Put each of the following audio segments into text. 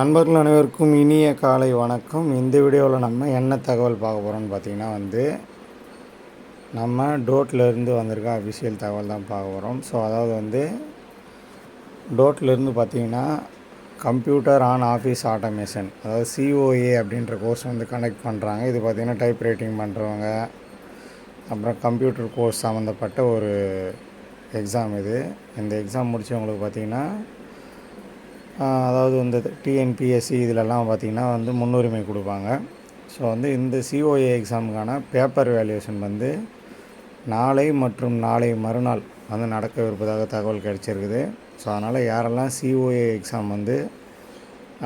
நண்பர்கள் அனைவருக்கும் இனிய காலை வணக்கம். இந்த வீடியோவில் நம்ம என்ன தகவல் பார்க்க போகிறோம்னு பார்த்திங்கன்னா நம்ம டோட்லேருந்து வந்திருக்க அஃபிஷியல் தகவல் தான் பார்க்க போகிறோம். ஸோ அதாவது டோட்லேருந்து பார்த்திங்கன்னா கம்ப்யூட்டர் ஆன் ஆஃபீஸ் ஆட்டோமேஷன், அதாவது சிஓஏ அப்படின்ற கோர்ஸ் கண்டக்ட் பண்ணுறாங்க. இது பார்த்திங்கன்னா டைப் ரைட்டிங் பண்ணுறவங்க, அப்புறம் கம்ப்யூட்டர் கோர்ஸ் சம்மந்தப்பட்ட ஒரு எக்ஸாம். இந்த எக்ஸாம் முடித்தவங்களுக்கு பார்த்திங்கன்னா அதாவது டிஎன்பிஎஸ்சி இதிலெல்லாம் பார்த்திங்கன்னா முன்னுரிமை கொடுப்பாங்க. ஸோ இந்த சிஓஏ எக்ஸாமுக்கான பேப்பர் வேல்யூஷன் நாளை மற்றும் நாளை மறுநாள் நடக்கவிருப்பதாக தகவல் கிடச்சிருக்குது. ஸோ அதனால் யாரெல்லாம் சிஓஏ எக்ஸாம்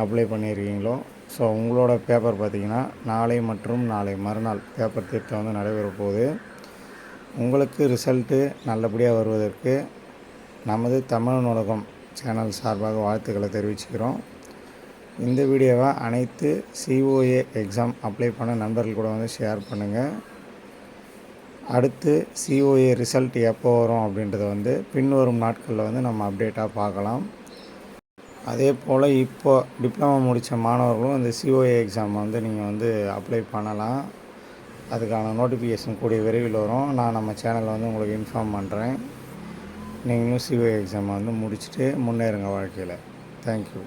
அப்ளை பண்ணியிருக்கீங்களோ, ஸோ உங்களோட பேப்பர் பார்த்திங்கன்னா நாளை மற்றும் நாளை மறுநாள் பேப்பர் திட்டம் நடைபெற போகுது. உங்களுக்கு ரிசல்ட்டு நல்லபடியாக வருவதற்கு நமது தமிழ் நூலகம் சேனல் சார்பாக வாழ்த்துக்களை தெரிவிச்சுக்கிறோம். இந்த வீடியோவை அனைத்து சிஓஏ எக்ஸாம் அப்ளை பண்ண நண்பர்கள் கூட ஷேர் பண்ணுங்கள். அடுத்து சிஓஏ ரிசல்ட் எப்போ வரும் அப்படின்றத பின்வரும் நாட்களில் நம்ம அப்டேட்டாக பார்க்கலாம். அதே போல் இப்போ டிப்ளமோ முடித்த மாணவர்களும் இந்த சிஓஏ எக்ஸாம் நீங்கள் அப்ளை பண்ணலாம். அதுக்கான நோட்டிஃபிகேஷன் கூடிய விரைவில் வரும். நான் நம்ம சேனலில் உங்களுக்கு இன்ஃபார்ம் பண்ணுறேன். நீங்களும் சிஓஏ எக்ஸாம் முடிச்சுட்டு முன்னேறுங்க வாழ்க்கையில். தேங்க்யூ.